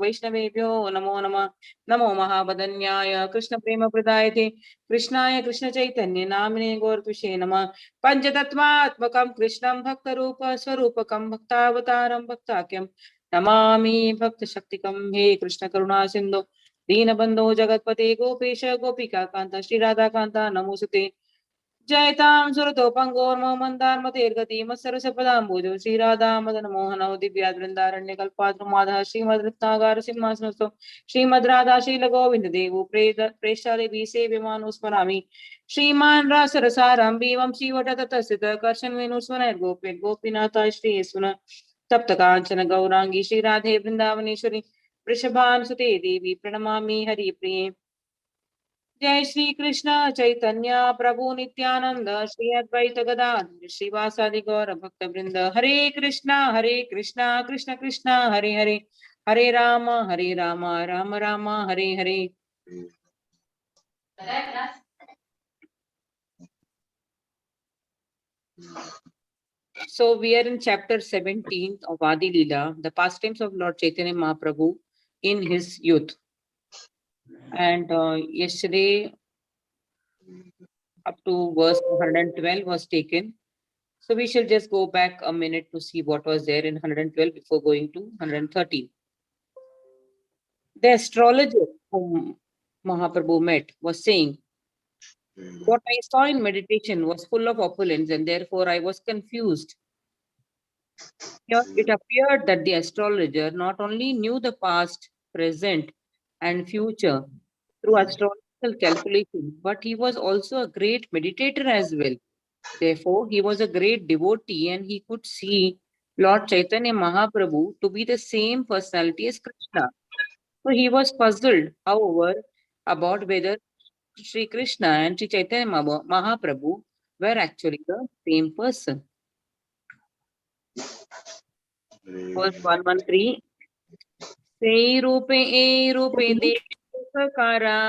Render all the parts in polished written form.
वैष्णवेभ्यो नमो नमः। नमो महावदन्याय कृष्ण प्रेम प्रदायते कृष्णाय कृष्ण चैतन्य नामिने गौरतुषे नमः। पंचतत्वात्मकं कृष्णं भक्तरूप स्वरूपकं भक्तावतारं भक्ताख्यं नमामि भक्त शक्तिकं। हे कृष्ण करुणा सिंधु दीनबंधो जगत्पते गोपेश गोपिका कांता श्री राधा कांता नमोस्तुते। जयतां सुरतोपंगोर्मो मंदारमतेर्गति मत्सरसपदाम्बुजो श्रीराधा मदन मोहनौ दिव्याद्वृन्दारण्यकल्पाद्रुमाधः श्रीमद्रत्नागार सिंहासनस्थो श्रीमद् राधा शीलगोविन्द देवो प्रेष्ठादेवी सेव्यमानो स्मरामि। श्रीमान् रासरसारम्भी वंशीवटततस्थित कर्षणवेणुस्वनैर्गोपीर् गोपीनाथाय श्रीयेसुन तप्त काञ्चन गौरांगी श्रीराधे वृन्दावनेश्वरी वृषभानुसुते देवी प्रणमामि हरिप्रिये। जय श्री कृष्ण चैतन्य प्रभु नित्यानंद श्री अद्वैत गदाधर श्रीवासादि गौर भक्त वृंद। हरे कृष्णा कृष्ण कृष्ण हरे हरे, हरे Ram Ram Ram Hare Hare. So we are in chapter 17 of Adilila, the pastimes of Lord Chaitanya Mahaprabhu in his youth. And yesterday up to verse 112 was taken. So we shall just go back a minute to see what was there in 112 before going to 113. The astrologer whom Mahaprabhu met was saying, what I saw in meditation was full of opulence and therefore I was confused. Here it appeared that the astrologer not only knew the past, present, and future through astrological calculation, but he was also a great meditator as well. Therefore, he was a great devotee and he could see Lord Chaitanya Mahaprabhu to be the same personality as Krishna. So he was puzzled, however, about whether Sri Krishna and Sri Chaitanya Mahaprabhu were actually the same person. Verse 113. Sei रूपे ए रूपे देखी सकारा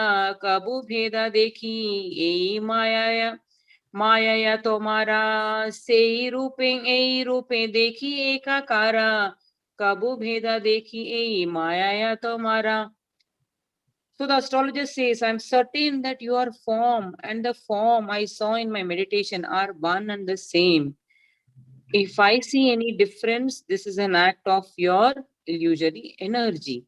कबू भेदा देखी ए माया माया तुम्हारा से रूपे ए रूपे देखी एकाकारा कबू भेदा देखी ए माया तुम्हारा. So the astrologer says, I'm certain that your form and the form I saw in my meditation are one and the same. If I see any difference, this is an act of your illusory energy.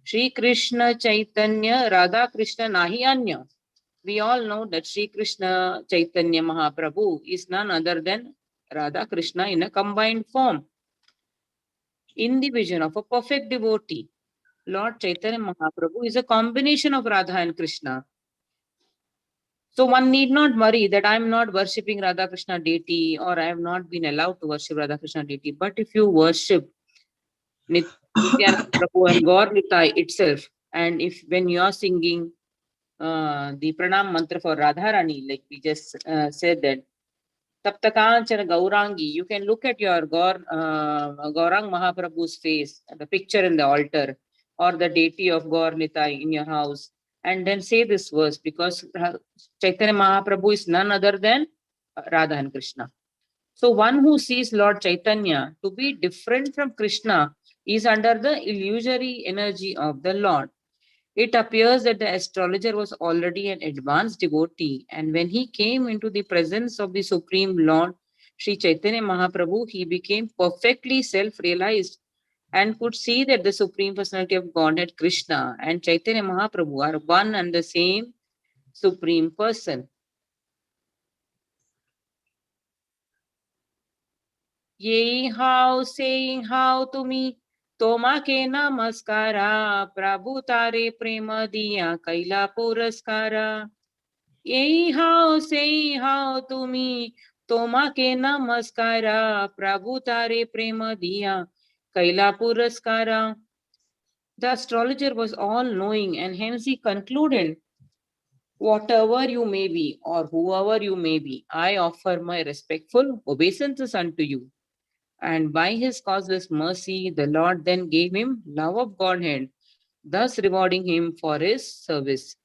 Shri Krishna Chaitanya Radha Krishna Nahi Anya. We all know that Shri Krishna Chaitanya Mahaprabhu is none other than Radha Krishna in a combined form. In the vision of a perfect devotee, Lord Chaitanya Mahaprabhu is a combination of Radha and Krishna. So one need not worry that I am not worshipping Radha Krishna deity or I have not been allowed to worship Radha Krishna deity. But if you worship Nityananda Prabhu and Gaur Nitai itself, and if when you are singing the pranam mantra for Radharani, like we just said that, Taptakanchana Gaurangi, you can look at your Gaurang Mahaprabhu's face, the picture in the altar, or the deity of Gaur Nitai in your house, and then say this verse, because Chaitanya Mahaprabhu is none other than Radha and Krishna. So one who sees Lord Chaitanya to be different from Krishna is under the illusory energy of the Lord. It appears that the astrologer was already an advanced devotee, and when he came into the presence of the Supreme Lord, Sri Chaitanya Mahaprabhu, he became perfectly self-realized and could see that the Supreme Personality of Godhead, Krishna, and Chaitanya Mahaprabhu are one and the same Supreme Person. Yei how saying how to me, Tomake namaskara, Prabhu tare prema diya kaila puraskara. Yei how say how to me, Tomake namaskara, Prabhu tare prema diya kaila puraskara. The astrologer was all-knowing and hence he concluded, whatever you may be or whoever you may be, I offer my respectful obeisances unto you. And by his causeless mercy, the Lord then gave him love of Godhead, thus rewarding him for his service.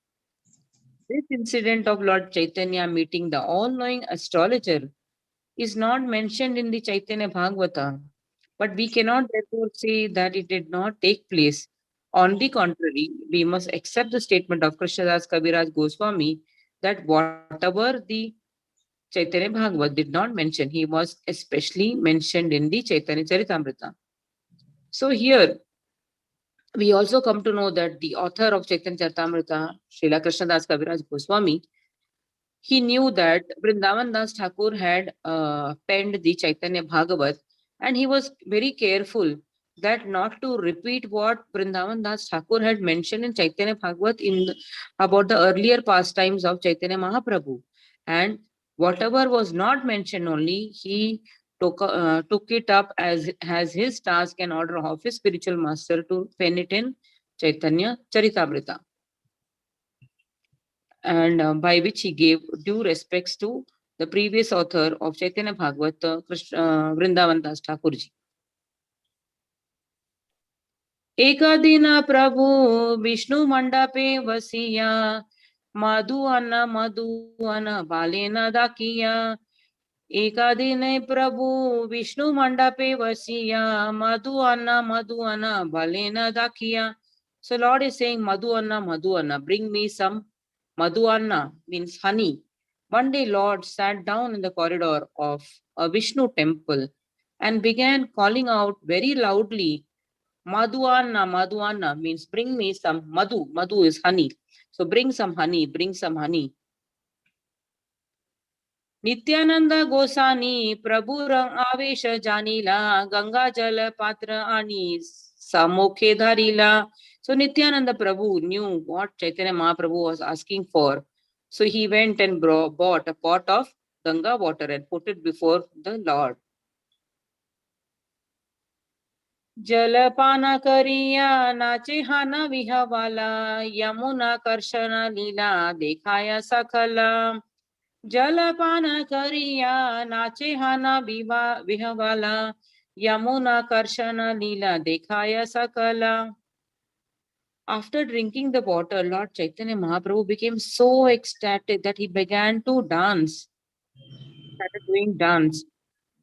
This incident of Lord Chaitanya meeting the all-knowing astrologer is not mentioned in the Chaitanya Bhagavata, But we cannot therefore say that it did not take place. On the contrary, we must accept the statement of Krishnadas Kaviraj Goswami that whatever the Chaitanya Bhagavat did not mention, he was especially mentioned in the Chaitanya Charitamrita. So here we also come to know that the author of Chaitanya Charitamrita, Srila Krishnadas Kaviraj Goswami, he knew that Vrindavan Das Thakur had penned the Chaitanya Bhagavat, and he was very careful that not to repeat what Vrindavan Das Thakur had mentioned in Chaitanya Bhagavat about the earlier pastimes of Chaitanya Mahaprabhu. And whatever was not mentioned only, he took it up as his task and order of his spiritual master to pen it in Chaitanya Charitamrita, and by which he gave due respects to the previous author of Chaitanya Bhagavat, Vrindavan Das Thakurji. Eka dina Prabhu Vishnu Mandape Vasiya Madhu Anna Balena Dakiya. Eka dine Prabhu Vishnu Mandape Vasiya Madhu Anna Balena Dakiya. So Lord is saying Madhu Anna, bring me some Madhu Anna, means honey. One day Lord sat down in the corridor of a Vishnu temple and began calling out very loudly, Madhu Anna means bring me some madhu. Madhu is honey. So bring some honey, bring some honey. Nityananda Gosani Prabhu Rang Avesh Janila Ganga Jal Patra Ani Samokhe Dharila. So Nityananda Prabhu knew what Chaitanya Mahaprabhu was asking for. So he went and bought a pot of Ganga water and put it before the Lord. जलपान करिया नाचे हाना विहवाला यमुना कर्षण लीला देखाया सकला जलपान करिया नाचे हाना विहवाला यमुना कर्षण लीला देखाया सकला. After drinking the water, Lord Chaitanya Mahaprabhu became so ecstatic that he began to dance, started doing dance.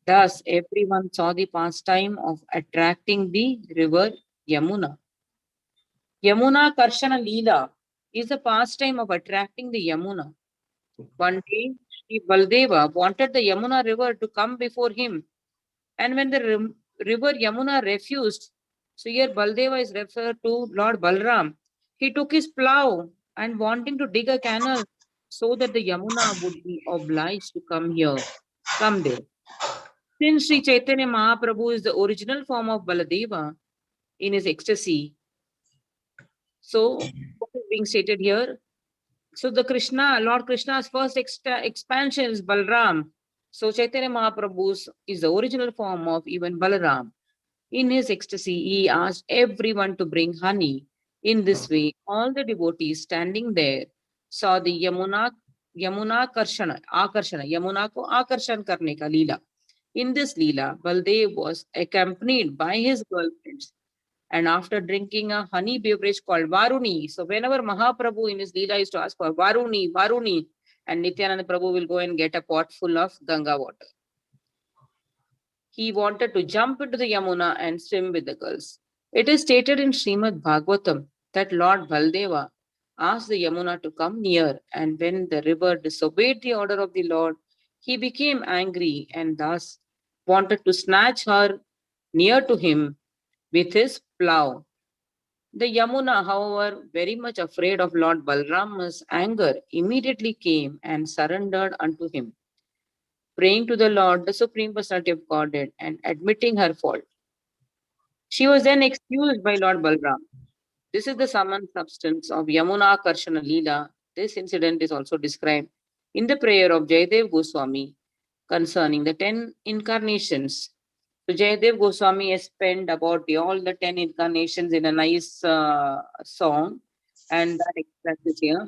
Thus, everyone saw the pastime of attracting the river Yamuna. Yamuna Karshana Leela is the pastime of attracting the Yamuna. One day, Sri Baldeva wanted the Yamuna river to come before him, and when the river Yamuna refused, so here Baldeva is referred to Lord Balram, he took his plow and wanting to dig a canal so that the Yamuna would be obliged to come there. Since Sri Chaitanya Mahaprabhu is the original form of Baladeva in his ecstasy, so what is being stated here? So the Lord Krishna's first expansion is Balram. So Chaitanya Mahaprabhu's is the original form of even Balaram. In his ecstasy, he asked everyone to bring honey. In this way, all the devotees standing there saw the Yamuna Akarshana, Yamuna ko Akarshan karne ka Leela. In this Leela, Baldev was accompanied by his girlfriends, and after drinking a honey beverage called Varuni. So whenever Mahaprabhu in his Leela used to ask for Varuni, Varuni, and Nityananda Prabhu will go and get a pot full of Ganga water. He wanted to jump into the Yamuna and swim with the girls. It is stated in Srimad Bhagavatam that Lord Baldeva asked the Yamuna to come near, and when the river disobeyed the order of the Lord, he became angry and thus wanted to snatch her near to him with his plow. The Yamuna, however, very much afraid of Lord Balrama's anger, immediately came and surrendered unto him, praying to the Lord, the Supreme Personality of Godhead, and admitting her fault. She was then excused by Lord Balram. This is the sum and substance of Yamuna Karshana Leela. This incident is also described in the prayer of Jayadev Goswami concerning the 10 incarnations. So Jayadev Goswami has penned about all the 10 incarnations in a nice song, and that expresses here.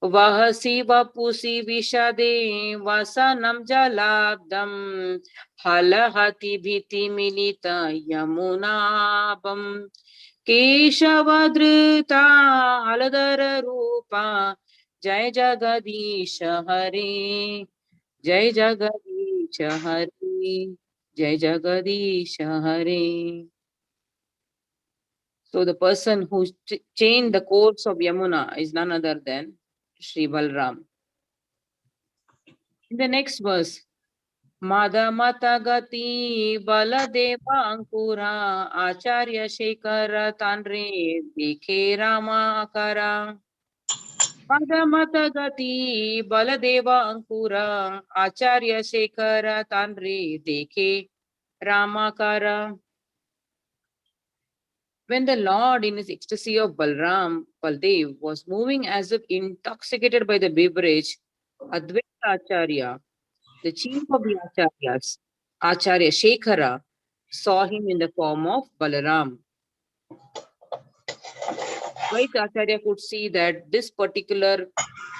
Vahasi vapusi vishade vasanam jalabdam halahati bhiti milita yamunabam keshavadrita aladara rupa jai jagadish hare jai jagadish hare. Jai Jagadisha Hare. So the person who changed the course of Yamuna is none other than Sri Balram. In the next verse, Madamata Gati Baladeva Ankura Acharya Shekhara Tanre Dekhe Rama Akara. Madamata Gati Baladeva Ankura Acharya Shekhara Tanre Dekhe Ramakara. When the Lord, in his ecstasy of Baldev, was moving as if intoxicated by the beverage, Advaita Acharya, the chief of the Acharyas, Acharya Shekhara, saw him in the form of Balaram. Advaita Acharya could see that this particular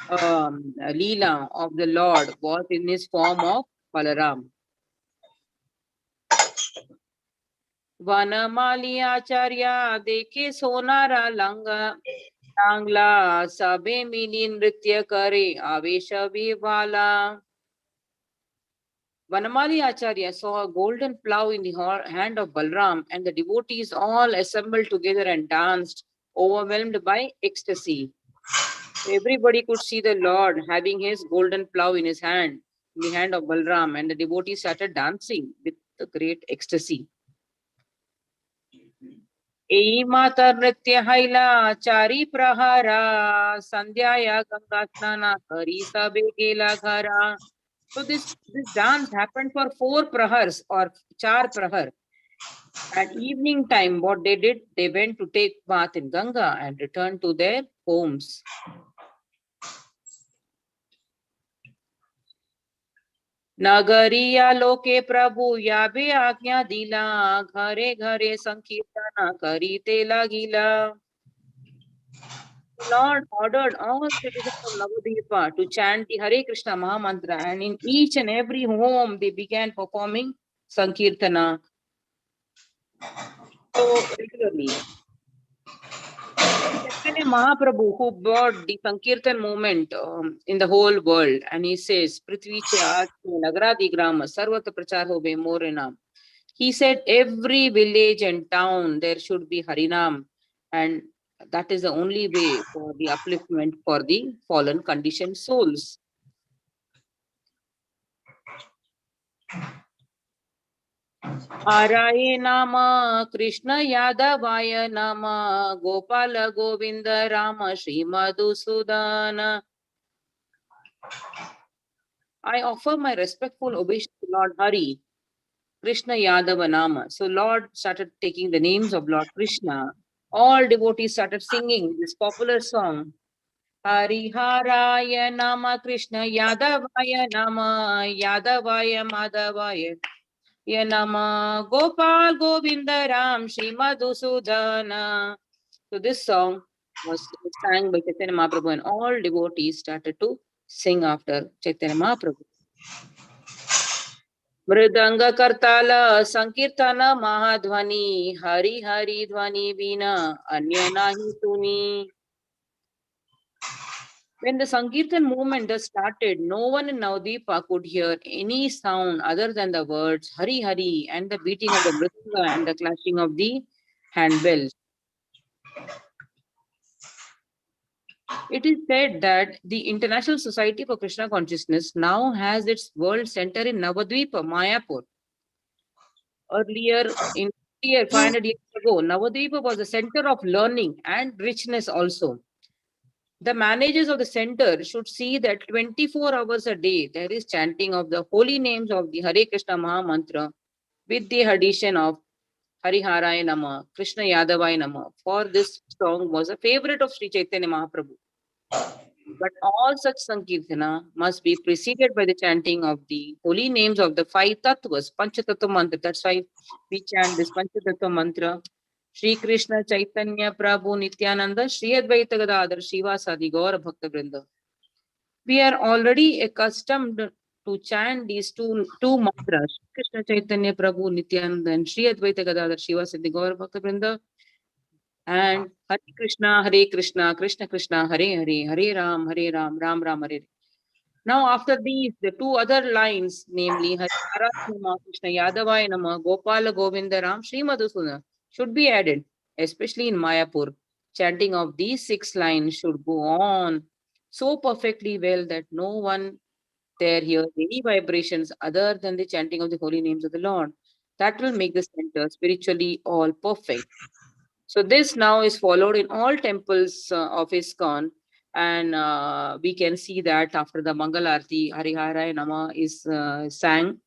Leela of the Lord was in his form of Balaram. Vanamali Acharya देखे सोनारा Langla sabe mili nritya kare avesha vivala. Vanamali Acharya saw a golden plough in the hand of Balram, and the devotees all assembled together and danced, overwhelmed by ecstasy. Everybody could see the Lord having his golden plough in his hand, in the hand of Balram, and the devotees started dancing with the great ecstasy. एई माता नृत्य हैला चारी प्रहारा संध्याया गंगा स्नाना करी सबे गेला घरा. So this dance happened for 4 prahars or 4 prahar. At evening time, what they did, they went to take bath in Ganga and returned to their homes. नगरिया लोके प्रभु याबे आज्ञा दिला घरे घरे संकीर्तन करी ते लागिला. Lord ordered all citizens of Navadvipa to chant the Hare Krishna Mahamantra, and in each and every home they began performing Sankirtana so regularly. Chaitanya Mahaprabhu, who brought the Sankirtan movement in the whole world, and he says, Prithvi che aaj nagradi grama sarvata prachar hobe morenam. He said every village and town there should be Harinam, and that is the only way for the upliftment for the fallen conditioned souls. Haraye Nama Krishna Yadavaya Nama Gopala Govinda Rama Shri Madhusudana. I offer my respectful obeisance to Lord Hari, Krishna Yadava Nama. So Lord started taking the names of Lord Krishna. All devotees started singing this popular song. Hariharaya Nama Krishna Yadavaya Nama Yadavaya Madhavaya Yanama Gopal Govinda Ram Shri Madhusudana. So this song was sang by Chaitanya Mahaprabhu, and all devotees started to sing after Chaitanya Mahaprabhu. Mridanga Kartala Sankirtana Mahadhvani Hari Hari Dhvani Vina Anya Nahi Tuni. When the Sankirtan movement just started, no one in Navadvipa could hear any sound other than the words Hari Hari and the beating of the mridanga and the clashing of the handbells. It is said that the International Society for Krishna Consciousness now has its world center in Navadvipa, Mayapur. Earlier, 500 years ago, Navadvipa was a center of learning and richness also. The managers of the center should see that 24 hours a day there is chanting of the holy names of the Hare Krishna Maha Mantra with the addition of Hariharaya Nama, Krishna Yadavaya Nama. For this song was a favorite of Sri Chaitanya Mahaprabhu. But all such Sankirtana must be preceded by the chanting of the holy names of the 5 Tattvas, Panchatattva Mantra. That's why we chant this Panchatattva Mantra. Shri Krishna Chaitanya Prabhu Nityananda Shri Advaita Gadadhar Shivasadi Gaura Bhakta Vrinda. We are already accustomed to chant these two mantras, Krishna Chaitanya Prabhu Nityananda and Shri Advaita Gadadhar Shivasadi Gaura Bhakta Vrinda. And Hare Krishna, Krishna Krishna, Hare Hare, Hare Ram, Ram Ram, Hare. Now, after these, the two other lines, namely Harinara Nama, Krishna Yadavaya Nama, Gopala Govinda Ram, Sri Madhusudana, should be added, especially in Mayapur. Chanting of these 6 lines should go on so perfectly well that no one there hears any vibrations other than the chanting of the holy names of the Lord. That will make the center spiritually all perfect. So this now is followed in all temples of ISKCON, and we can see that after the Mangal Arati, Hariharaya Nama is sang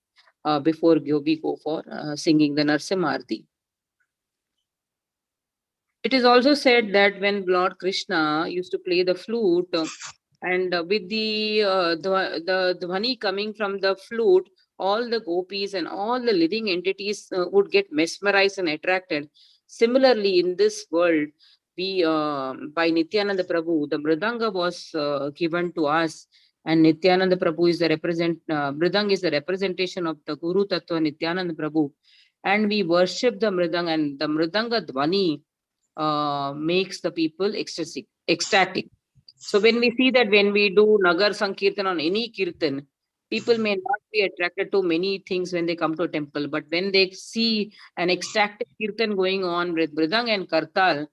before we go for singing the Narsimha Arati. It is also said that when Lord Krishna used to play the flute, and with the dhwani coming from the flute, all the gopis and all the living entities would get mesmerized and attracted. Similarly, in this world, we by Nityananda Prabhu, the mridanga was given to us, and Nityananda Prabhu is the mridang is the representation of the Guru Tattva Nityananda Prabhu, and we worship the mridang, and the mridanga dhwani makes the people ecstatic. So when we see that when we do Nagar Sankirtan on any Kirtan, people may not be attracted to many things when they come to a temple, but when they see an ecstatic Kirtan going on with Mridang and Kartal,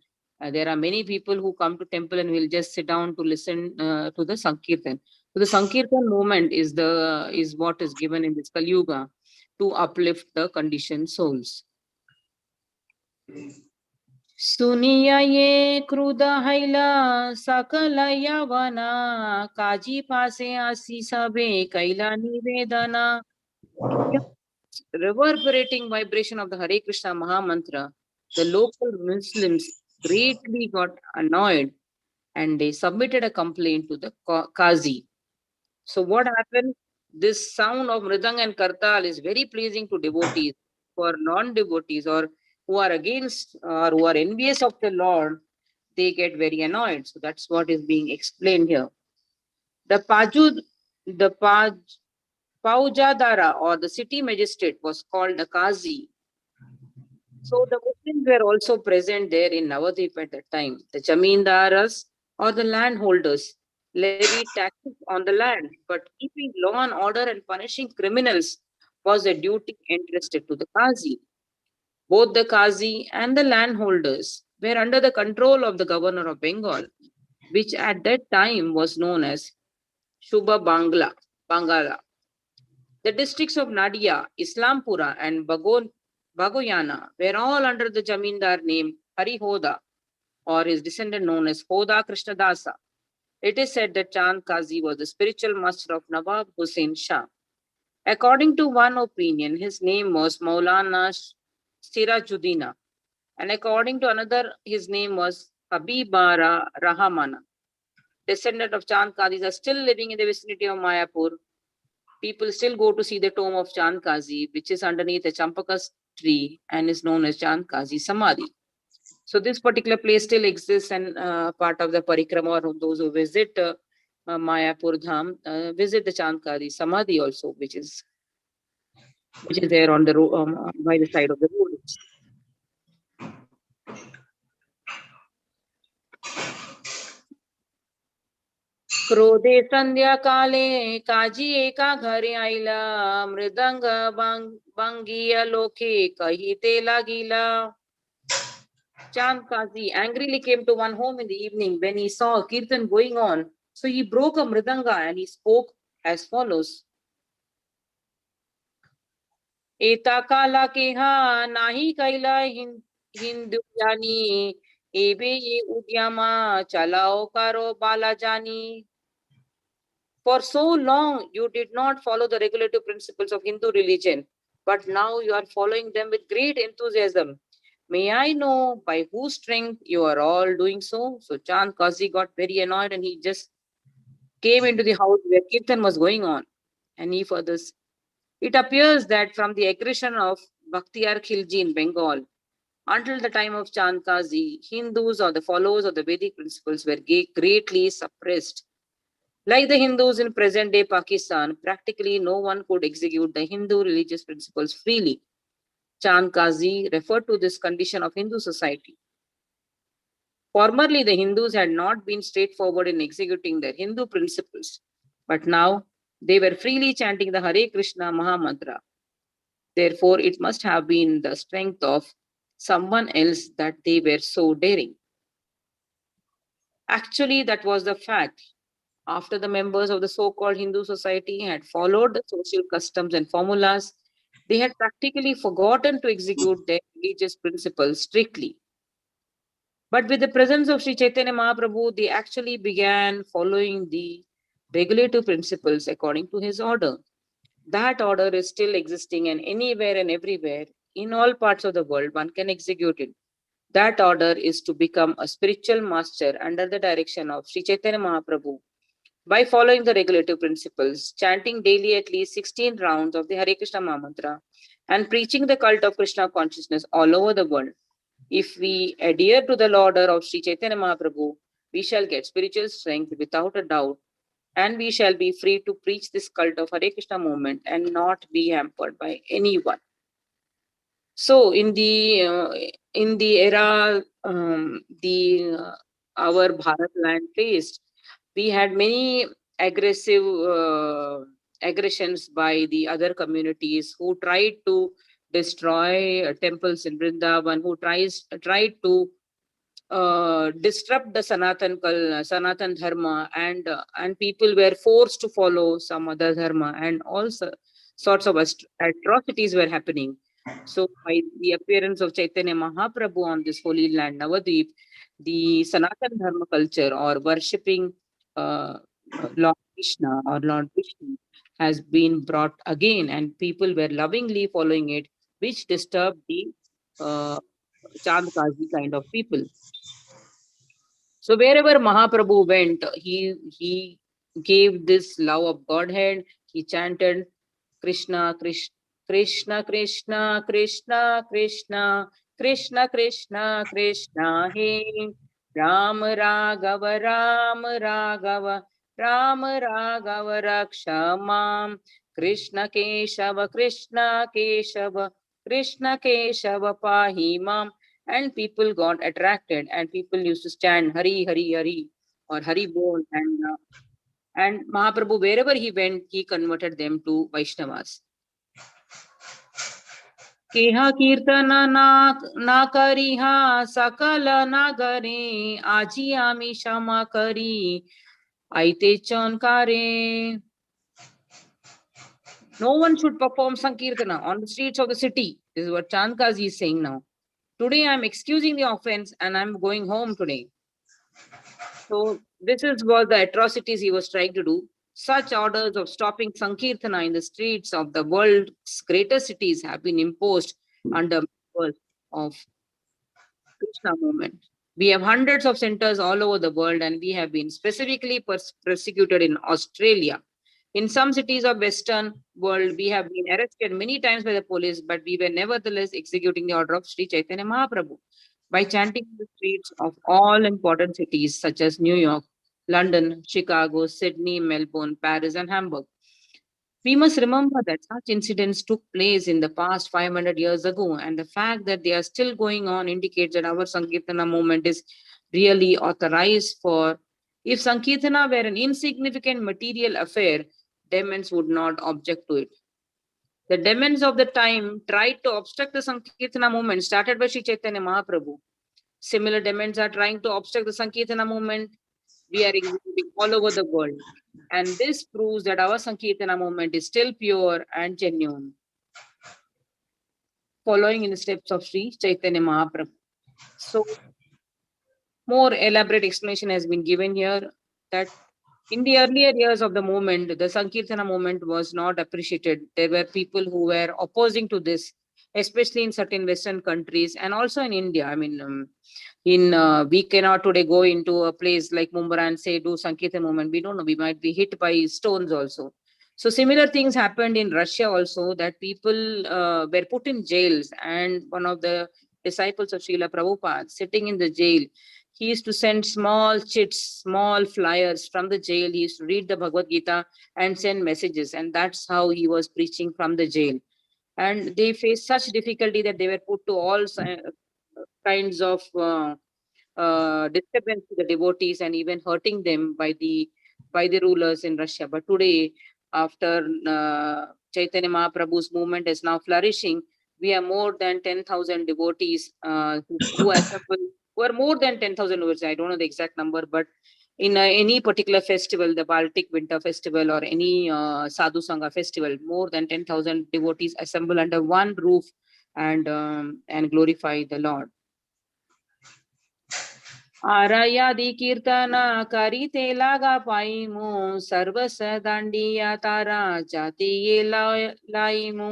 there are many people who come to temple and will just sit down to listen to the Sankirtan. So the Sankirtan movement is what is given in this Kali Yuga to uplift the conditioned souls. सुनिया ये क्रुद हैला सकल यवना काजी पासे आसी सबे कैला निवेदना. Reverberating vibration of the Hare Krishna Maha Mantra, the local Muslims greatly got annoyed and they submitted a complaint to the Qazi. So what happened? This sound of Mridang and Kartal is very pleasing to devotees. For non-devotees or who are against or who are envious of the Lord, they get very annoyed. So that's what is being explained here. The Paujadara or the city magistrate was called the Qazi. So the Muslims were also present there in Navadvip at that time. The Jamindaras or the landholders levied taxes on the land, but keeping law and order and punishing criminals was a duty entrusted to the Qazi. Both the Qazi and the landholders were under the control of the governor of Bengal, which at that time was known as Shubha Bangala. The districts of Nadia, Islampura, and Bagoyana were all under the Jamindar name Harihoda, or his descendant known as Hoda Krishnadasa. It is said that Chand Kazi was the spiritual master of Nawab Hussain Shah. According to one opinion, his name was Maulana Sirajuddina, and according to another, his name was Habibara Rahamana. Descendant of Chand Kazis are still living in the vicinity of Mayapur. People still go to see the tomb of Chand Kazi, which is underneath a Champaka tree and is known as Chand Kazi Samadhi. So this particular place still exists, and part of the parikrama, or those who visit Mayapur Dham visit the Chand Kazi Samadhi also, which is there on the road, by the side of the road. क्रोधे संध्या काले काजी एका घरे आईला मृदंग बंगीय लोके कही ते लागिला. Chand Kazi angrily came to one home in the evening when he saw a kirtan going on. So he broke a mridanga and he spoke as follows. Eta kala keha nahi kaila hindu jani ebe ye udyama chalao karo bala jani. For so long you did not follow the regulative principles of Hindu religion, but now you are following them with great enthusiasm. May I know by whose strength you are all doing so? So Chand Kazi got very annoyed and he just came into the house where Kirtan was going on. And he further, it appears that from the aggression of Bakhtiyar Khilji in Bengal until the time of Chand Kazi, Hindus or the followers of the Vedic principles were greatly suppressed. Like the Hindus in present day Pakistan, practically no one could execute the Hindu religious principles freely. Chand Kazi referred to this condition of Hindu society. Formerly, the Hindus had not been straightforward in executing their Hindu principles, but now They were freely chanting the Hare Krishna Mahamantra. Therefore, it must have been the strength of someone else that they were so daring. Actually, that was the fact. After the members of the so-called Hindu society had followed the social customs and formulas, they had practically forgotten to execute their religious principles strictly. But with the presence of Sri Chaitanya Mahaprabhu, they actually began following the regulative principles according to his order. That order is still existing, and anywhere and everywhere in all parts of the world, one can execute it. That order is to become a spiritual master under the direction of Sri Chaitanya Mahaprabhu by following the regulative principles, chanting daily at least 16 rounds of the Hare Krishna Mahamantra, and preaching the cult of Krishna consciousness all over the world. If we adhere to the order of Sri Chaitanya Mahaprabhu, we shall get spiritual strength without a doubt, and we shall be free to preach this cult of Hare Krishna movement and not be hampered by anyone. So, in the era the our Bharat land faced, we had many aggressive aggressions by the other communities who tried to destroy temples in Vrindavan, who tried to disrupt the Sanatan Dharma, and people were forced to follow some other Dharma, and also sorts of atrocities were happening. So, by the appearance of Chaitanya Mahaprabhu on this holy land, Navadvip, the Sanatan Dharma culture or worshipping uh, Lord Krishna or Lord Vishnu has been brought again, and people were lovingly following it, which disturbed the uh, Chandkazi kind of people. So wherever Mahaprabhu went, he gave this love of Godhead. He chanted Krishna, Krishna, Krishna, Krishna, Krishna, Krishna, Krishna, Krishna, Krishna, He Ram Raghava, Ram Raghava, Ram Raghava, Raksha Mam, Krishna Keshava, Krishna Keshava, Krishna Keshava, Pahi Mam. And people got attracted, and people used to stand Hari Hari Hari or Hari Bol, and Mahaprabhu, wherever he went, he converted them to Vaishnavas. केहा कीर्तन ना करिहा सकल नगरे आजी आमी क्षमा करी आईते चौनकारे. No one should perform Sankirtana on the streets of the city. This is what Chandkazi is saying now. Today I am excusing the offense and I am going home today. So this is what the atrocities he was trying to do. Such orders of stopping Sankirtana in the streets of the world's greatest cities have been imposed under members of Krishna movement. We have hundreds of centers all over the world, and we have been specifically persecuted in Australia. In some cities of Western world, we have been arrested many times by the police, but we were nevertheless executing the order of Sri Chaitanya Mahaprabhu by chanting in the streets of all important cities such as New York, London, Chicago, Sydney, Melbourne, Paris, and Hamburg. We must remember that such incidents took place in the past 500 years ago, and the fact that they are still going on indicates that our Sankirtana movement is really authorized for. If Sankirtana were an insignificant material affair, demons would not object to it. The demons of the time tried to obstruct the Sankirtana movement started by Sri Chaitanya Mahaprabhu. Similar demons are trying to obstruct the Sankirtana movement we are executing all over the world. And this proves that our Sankirtana movement is still pure and genuine, following in the steps of Sri Chaitanya Mahaprabhu. So, more elaborate explanation has been given here that in the earlier years of the movement, the Sankirtana movement was not appreciated. There were people who were opposing to this, especially in certain Western countries and also in India. I mean, we cannot today go into a place like Mumbai and say do Sankirtan movement. We don't know. We might be hit by stones also. So similar things happened in Russia also, that people were put in jails, and one of the disciples of Srila Prabhupada sitting in the jail, he used to send small chits, small flyers from the jail. He used to read the Bhagavad Gita and send messages, and that's how he was preaching from the jail. And they faced such difficulty that they were put to all kinds of disturbance to the devotees and even hurting them by the rulers in Russia. But today, after Chaitanya Mahaprabhu's movement is now flourishing, we have more than 10,000 devotees who assemble, who are more than 10,000 devotees. I don't know the exact number, but in any particular festival, the Baltic Winter Festival or any Sadhu Sangha festival, more than 10,000 devotees assemble under one roof and glorify the Lord. आरायादि कीर्तन करीते लागा पाईमु सर्वस दांडिया तारा जाति ये लाईमु.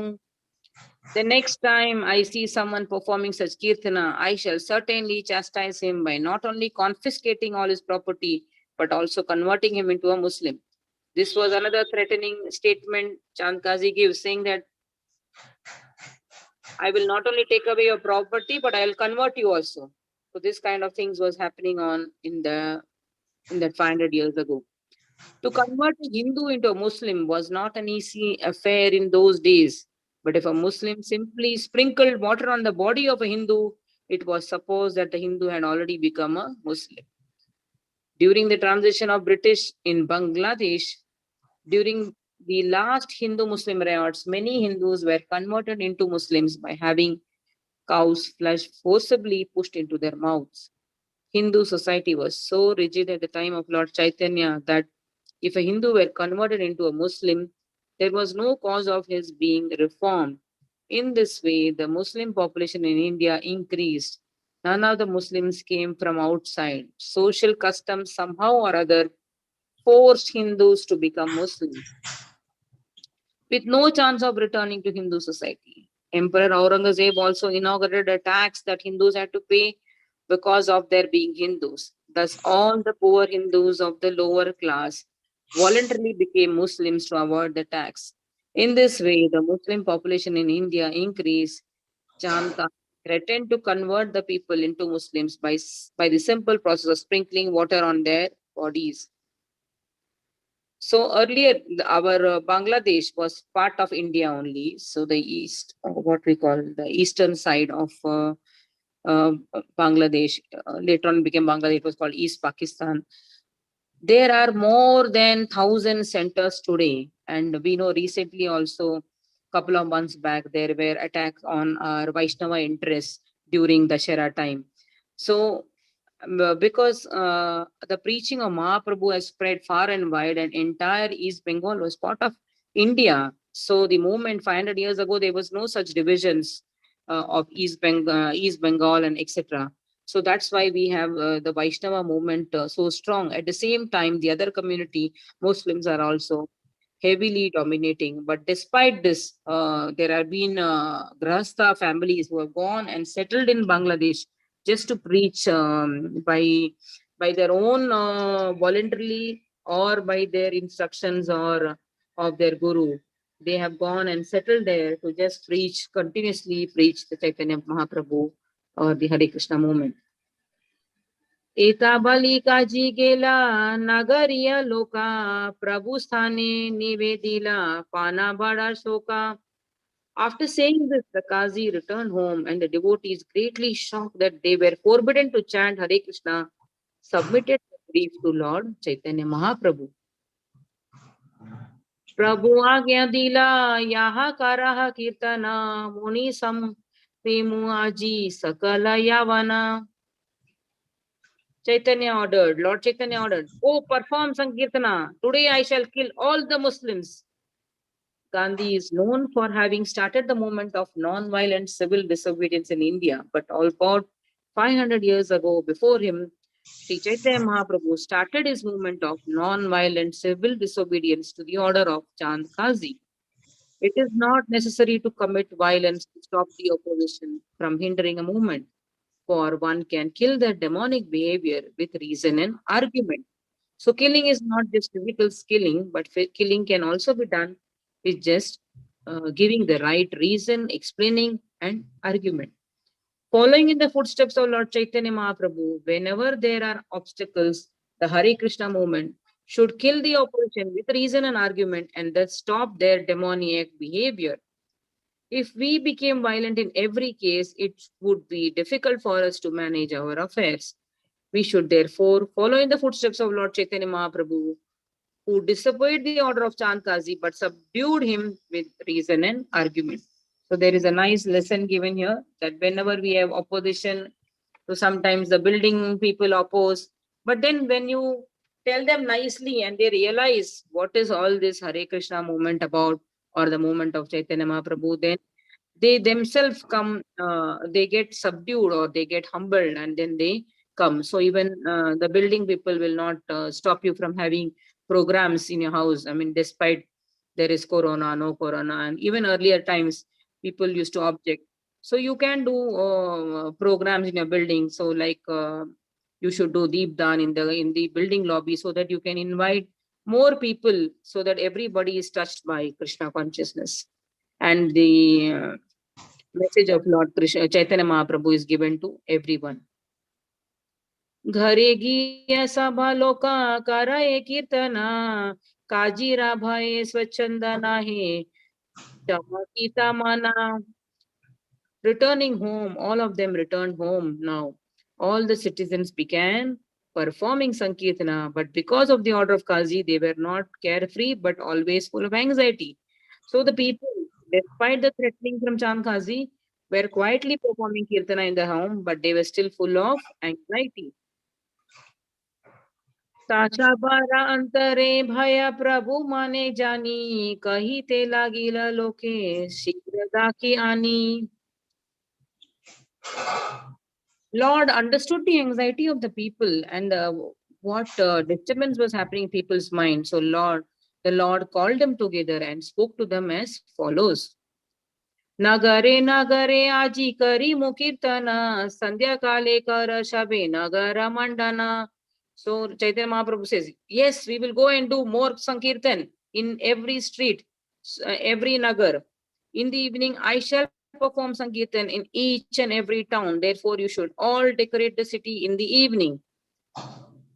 The next time I see someone performing such kirtana, I shall certainly chastise him by not only confiscating all his property, but also converting him into a Muslim. This was another threatening statement Chandkazi gives, saying that I will not only take away your property, but I will convert you also. So this kind of things was happening on in that 500 years ago. To convert a Hindu into a Muslim was not an easy affair in those days. But if a Muslim simply sprinkled water on the body of a Hindu, it was supposed that the Hindu had already become a Muslim. During the transition of British in Bangladesh, during the last Hindu-Muslim riots, many Hindus were converted into Muslims by having cow's flesh forcibly pushed into their mouths. Hindu society was so rigid at the time of Lord Chaitanya that if a Hindu were converted into a Muslim, there was no cause of his being reformed. In this way, the Muslim population in India increased. None of the Muslims came from outside. Social customs somehow or other forced Hindus to become Muslims, with no chance of returning to Hindu society. Emperor Aurangzeb also inaugurated a tax that Hindus had to pay because of their being Hindus. Thus, all the poor Hindus of the lower class voluntarily became Muslims to avoid the tax. In this way, the Muslim population in India increased. Chand Khan threatened to convert the people into Muslims by the simple process of sprinkling water on their bodies. So earlier, our Bangladesh was part of India only. So the east, what we call the eastern side of Bangladesh, later on became Bangladesh, it was called East Pakistan. There are more than 1,000 centers today. And we know recently also, couple of months back, there were attacks on our Vaishnava interests during the Dashera time. So because the preaching of Mahaprabhu has spread far and wide, and entire East Bengal was part of India. So the movement 500 years ago, there was no such divisions of East Bengal and etc. So that's why we have the Vaishnava movement so strong. At the same time, the other community, Muslims, are also heavily dominating. But despite this, there have been Grahastha families who have gone and settled in Bangladesh just to preach by their own voluntarily or by their instructions or of their guru. They have gone and settled there to just preach, continuously preach the Chaitanya Mahaprabhu or the Hare Krishna movement. एताबलिकाजी गेला नगरिया लोका प्रभु स्थाने निवेदिला पाना बड़ा शोका. After saying this, the Qazi returned home, and the devotees, greatly shocked that they were forbidden to chant Hare Krishna, submitted the brief to Lord Chaitanya Mahaprabhu. Prabhu agya dila yaha karaha kirtana muni sam premu aji sakala yavana. Lord Chaitanya ordered, "Oh, perform Sankirtana. Today I shall kill all the Muslims." Gandhi is known for having started the movement of non-violent civil disobedience in India, but about 500 years ago, before him, Sri Chaitanya Mahaprabhu started his movement of non-violent civil disobedience to the order of Chand Kazi. It is not necessary to commit violence to stop the opposition from hindering a movement, for one can kill their demonic behavior with reason and argument. So killing is not just physical killing, but killing can also be done with just giving the right reason, explaining, and argument. Following in the footsteps of Lord Chaitanya Mahaprabhu, whenever there are obstacles, the Hare Krishna movement should kill the opposition with reason and argument and thus stop their demoniac behavior. If we became violent in every case, it would be difficult for us to manage our affairs. We should therefore follow in the footsteps of Lord Chaitanya Mahaprabhu who disobeyed the order of Chand Kazi but subdued him with reason and argument. So there is a nice lesson given here that whenever we have opposition, so sometimes the building people oppose, but then when you tell them nicely and they realize what is all this Hare Krishna movement about, or the movement of Chaitanya Mahaprabhu, then they themselves come, they get subdued or they get humbled, and then they come. So even the building people will not stop you from having programs in your house. I mean, despite there is corona, no corona, and even earlier times people used to object. So you can do programs in your building. So like you should do deep dan in the building lobby, so that you can invite more people, so that everybody is touched by Krishna consciousness, and the message of Lord Krishna, Chaitanya Mahaprabhu is given to everyone. घरे गिया सभा लोका कराये कीर्तना काजीरा भाई स्वच्छंद नाहे चमकीता माना. Returning home, all of them returned home now. All the citizens began performing Sankirtana, but because of the order of Kazi, they were not carefree but always full of anxiety. So the people, despite the threatening from Chand Kazi, were quietly performing Kirtana in the home, but they were still full of anxiety. साचा बारा अंतरे भया प्रभु माने जानी कही ते लागिल लोके शीघ्र दाखी आनी. Lord understood the anxiety of the people and what disturbance was happening in people's mind. So the Lord called them together and spoke to them as follows. Nagare nagare aji kari mukirtana sandhya kale kar shabe nagara mandana. So Chaitanya Mahaprabhu says, yes, we will go and do more Sankirtan in every street, every nagar. In the evening, I shall perform Sankirtan in each and every town. Therefore, you should all decorate the city in the evening.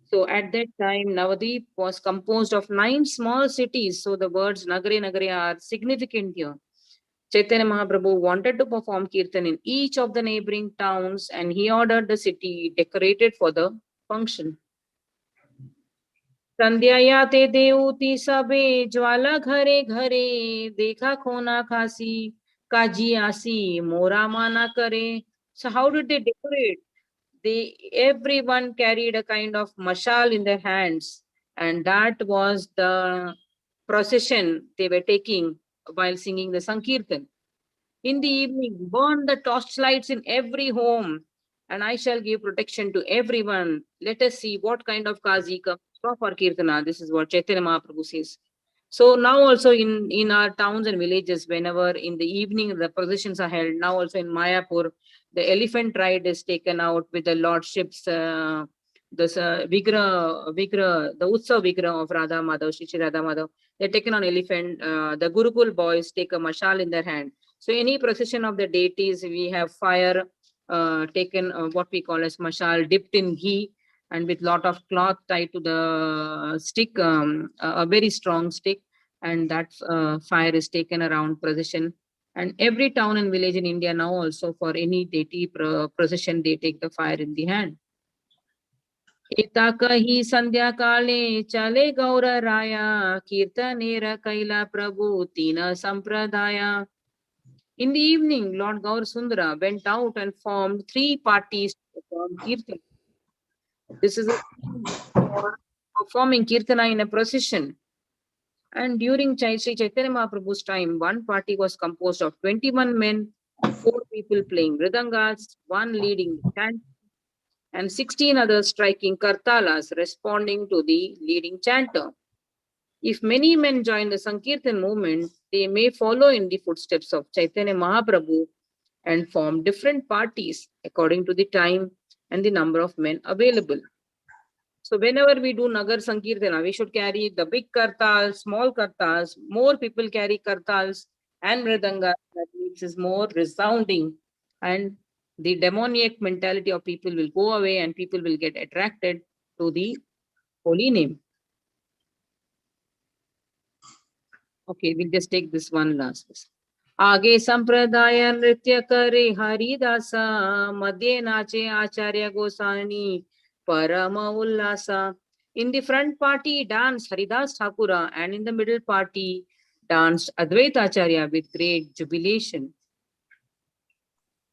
So at that time, Navadvip was composed of 9 small cities. So the words Nagare Nagare are significant here. Chaitanya Mahaprabhu wanted to perform Kirtan in each of the neighboring towns, and he ordered the city decorated for the function. संध्या ते देवती सबे ज्वाला घरे घरे देखा खोना खासी काजी आसी मोरा माना करे. So how did they decorate? Everyone carried a kind of mashal in their hands, and that was the procession they were taking while singing the Sankirtan. In the evening, burn the torchlights in every home, and I shall give protection to everyone. Let us see what kind of Kazi comes from our Kirtana. This is what Chaitanya Mahaprabhu says. So now also in our towns and villages, whenever in the evening the processions are held, now also in Mayapur, the elephant ride is taken out with the lordships, this the Utsav Vigra of Radha Madhav, Shri Radha Madhav. They're taken on elephant. The Gurukul boys take a mashal in their hand. So any procession of the deities, we have fire taken, what we call as mashal, dipped in ghee, and with lot of cloth tied to the stick, a very strong stick, and that fire is taken around procession. And every town and village in India now also, for any deity procession, they take the fire in the hand. एता कही संध्या काले चले गौर राया कीर्तनेर कैला प्रभु तीन संप्रदाया. In the evening, Lord Gaur Sundara went out and formed 3 parties to perform Kirtana. This is a for performing Kirtana in a procession. And during Sri Chaitanya Mahaprabhu's time, one party was composed of 21 men, 4 people playing Mridangas, 1 leading the chant, and 16 others striking kartalas, responding to the leading chanter. If many men join the Sankirtan movement, they may follow in the footsteps of Chaitanya Mahaprabhu and form different parties according to the time and the number of men available. So whenever we do Nagar Sankirtana, we should carry the big kartals, small kartals. More people carry kartals and mridangas. That makes it more resounding, and the demoniac mentality of people will go away, and people will get attracted to the holy name. Okay, we'll just take this one last. आगे संप्रदाय नृत्य करे हरिदासा मध्य नाचे आचार्य गोसानी परम उल्लासा. In the front party danced Haridas Thakura, and in the middle party danced Advaita Acharya with great jubilation.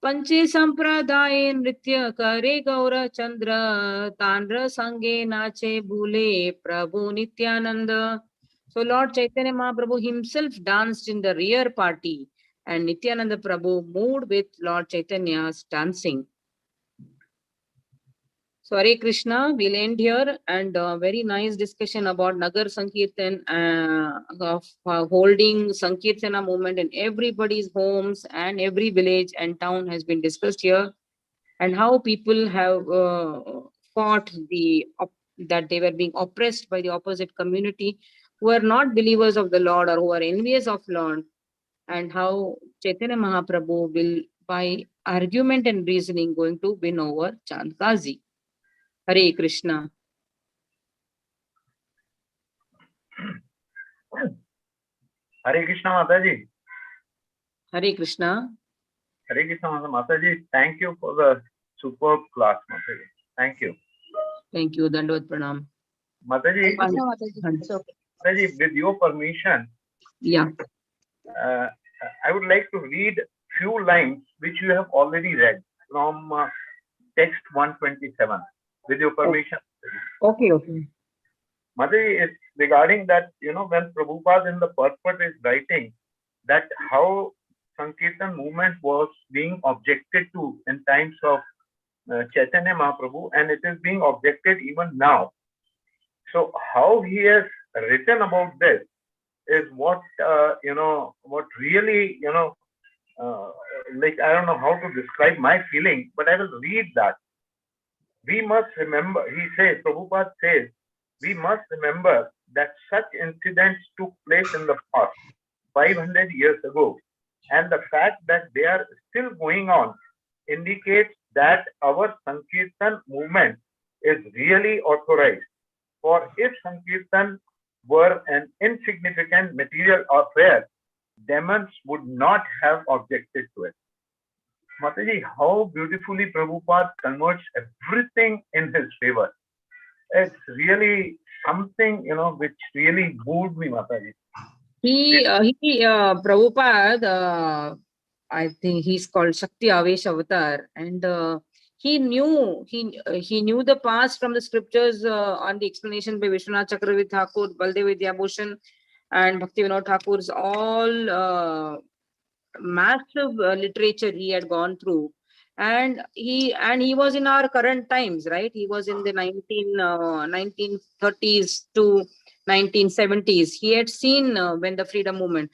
Panche Sampradaye Nritya Kare Gaura Chandra Tandra Sange Nache Bhule Prabhu Nityananda. So Lord Chaitanya Mahaprabhu himself danced in the rear party, and Nityananda Prabhu moved with Lord Chaitanya's dancing. So Hare Krishna, we'll end here, and very nice discussion about Nagar Sankirtan, of holding Sankirtana movement in everybody's homes and every village and town has been discussed here, and how people have fought that they were being oppressed by the opposite community who are not believers of the Lord or who are envious of Lord, and how Chaitanya Mahaprabhu will, by argument and reasoning, going to win over Chandkazi. Hare Krishna. Hare Krishna Mataji. Hare Krishna. Hare Krishna Mataji. Thank you for the superb class, Mataji. Thank you. Thank you. Dandavat Pranam. Mataji, Mataji, with your permission, yeah, I would like to read few lines which you have already read from text 127. With your permission. Okay, okay. Mataji, is regarding that, when Prabhupada in the purport is writing that how Sankirtan movement was being objected to in times of Chaitanya Mahaprabhu, and it is being objected even now. So how he has written about this is what, what really, like, I don't know how to describe my feeling, but I will read that. We must remember, he says, Prabhupada says, we must remember that such incidents took place in the past, 500 years ago, and the fact that they are still going on indicates that our Sankirtan movement is really authorized. For if Sankirtan were an insignificant material affair, demons would not have objected to it. Mataji, how beautifully Prabhupada converts everything in his favor. It's really something, which really moved me, Mataji. Prabhupada, I think he's called Shakti Avesh Avatar, and he knew the past from the scriptures on the explanation by Vishwanath Chakravarti Thakur, Baldev Vidyabhushan, and Bhakti Vinod Thakur's all massive literature he had gone through, and he was in our current times, right? He was in the 1930s to 1970s. He had seen when the freedom movement,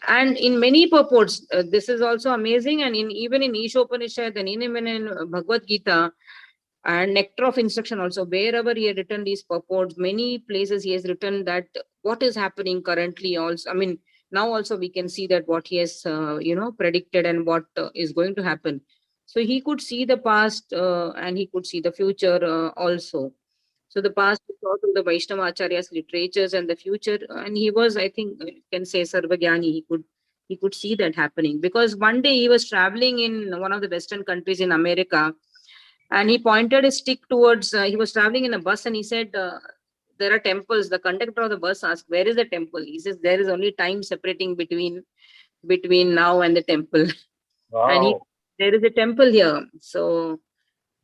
and in many purports, this is also amazing, and even in Ishopanishad and even in Bhagavad Gita and Nectar of Instruction also, wherever he had written these purports, many places he has written that what is happening currently also, I mean, now also we can see that what he has predicted and what is going to happen. So he could see the past and he could see the future also. So the past he saw through the Vaishnava Acharya's literatures, and the future, and he was, I think, you can say Sarvagyani. He could see that happening, because one day he was traveling in one of the Western countries in America, and he pointed his stick towards, he was traveling in a bus, and he said, there are temples. The conductor of the bus asked, where is the temple? He says, there is only time separating between now and the temple. Wow. And there is a temple here. So,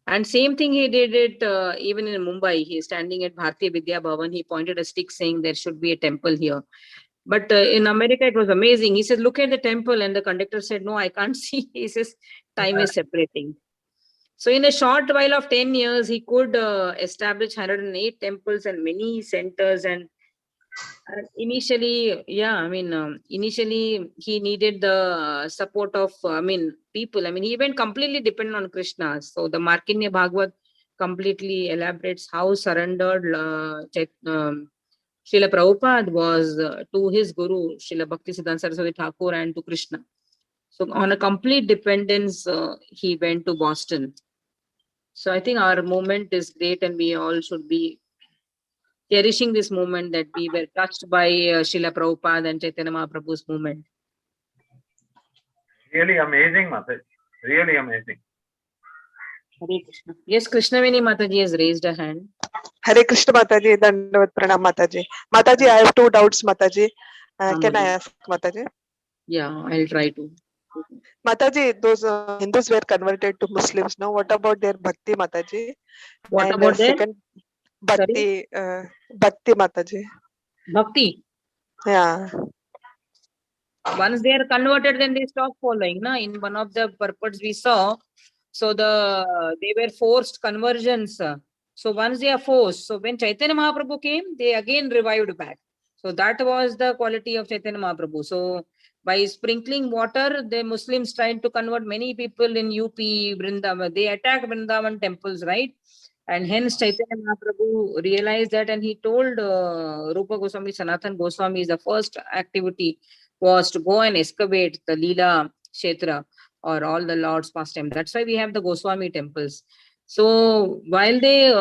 and same thing he did it even in Mumbai. He is standing at Bharatiya Vidya Bhavan. He pointed a stick saying there should be a temple here. But in America, it was amazing. He said, look at the temple. And the conductor said, no, I can't see. He says, time is separating. So in a short while of 10 years, he could establish 108 temples and many centers. And initially, initially he needed the support of, people. He went completely dependent on Krishna. So the Markandeya Bhagavat completely elaborates how surrendered Srila Prabhupada was to his guru, Srila Bhaktisiddhanta Saraswati Thakur, and to Krishna. So on a complete dependence, he went to Boston. So I think our movement is great, and we all should be cherishing this movement, that we were touched by Srila Prabhupada and Chaitanya Mahaprabhu's movement. Really amazing, Mataji. Really amazing. Hare Krishna. Yes, Krishnaveni Mataji has raised a hand. Hare Krishna Mataji, Dandavat Pranam Mataji. Mataji, I have two doubts, Mataji. Can I ask, Mataji? Yeah, I'll try to. Mataji, those Hindus were converted to Muslims. Now, what about their bhakti, Mataji? What And about their second, sorry bhakti, Mataji. bhakti? Yeah. Once they are converted, then they stop following. Na? In one of the purports we saw, so they were forced conversions. So once they are forced, so when Chaitanya Mahaprabhu came, they again revived back. So that was the quality of Chaitanya Mahaprabhu. So by sprinkling water, the Muslims tried to convert many people in UP, Vrindavan. They attacked Vrindavan temples, right? And hence Chaitanya Mahaprabhu realized that, and he told Rupa Goswami, Sanatan Goswami, the first activity was to go and excavate the Leela Kshetra or all the Lord's pastime. That's why we have the Goswami temples. So while they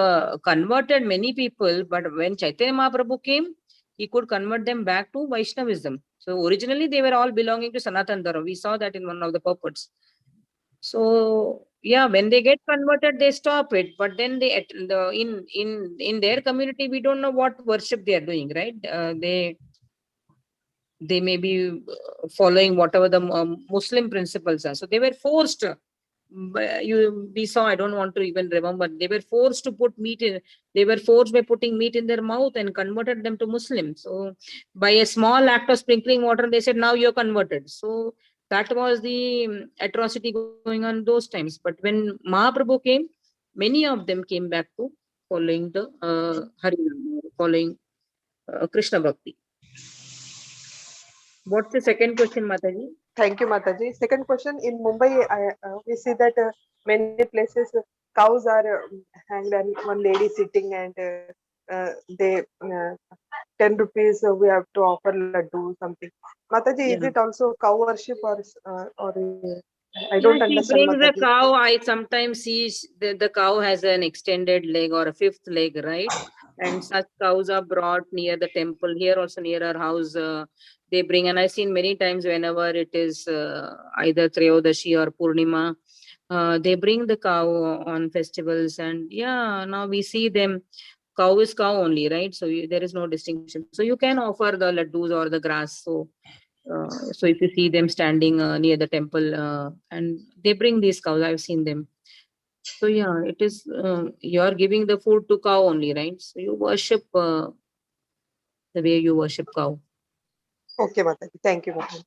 converted many people, but when Chaitanya Mahaprabhu came, he could convert them back to Vaishnavism. So originally they were all belonging to Sanatan Dharma. We saw that in one of the purports. So yeah, when they get converted, they stop it. But then in their community, we don't know what worship they are doing, right? They may be following whatever the Muslim principles are. So they were forced. We saw. I don't want to even remember. They were forced to put meat in. They were forced by putting meat in their mouth and converted them to Muslim. So by a small act of sprinkling water, they said, "Now you're converted." So that was the atrocity going on those times. But when Mahaprabhu came, many of them came back to following the Harinam, following Krishna Bhakti. What's the second question, Mataji? Thank you, Mataji. Second question, in Mumbai, we see that many places cows are hanged and one lady sitting and they 10 rupees we have to offer laddu something. Mataji, is Yeah. it also cow worship or I Yeah, don't she understand, brings a Mataji. cow. I sometimes see the cow has an extended leg or a fifth leg, right? And such cows are brought near the temple. Here also near our house, they bring, and I've seen many times whenever it is either Treyodashi or Purnima, they bring the cow on festivals. And yeah, now we see them. Cow is cow only, right? So there is no distinction. So you can offer the laddus or the grass. So if you see them standing near the temple and they bring these cows, I've seen them. So yeah, it is you're giving the food to cow only, right? So you worship the way you worship cow. Okay, Mataji. Thank you, Mataji.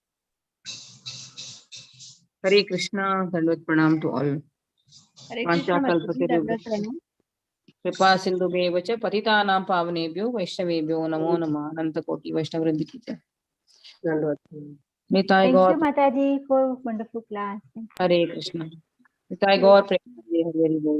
Hare Krishna, Dandavat Pranam to all. Hare Krishna Mataji, Dandavat Pranam. कृपा सिंधुभ्येव च पतितानां पावनेभ्यो वैष्णवेभ्यो नमो नमः अनंत कोटि वैष्णव वृंद की जय Nitai Thank Gaur you, Mataji, for wonderful class. हरे कृष्ण निताय गौर प्रेम हरि हरि बोल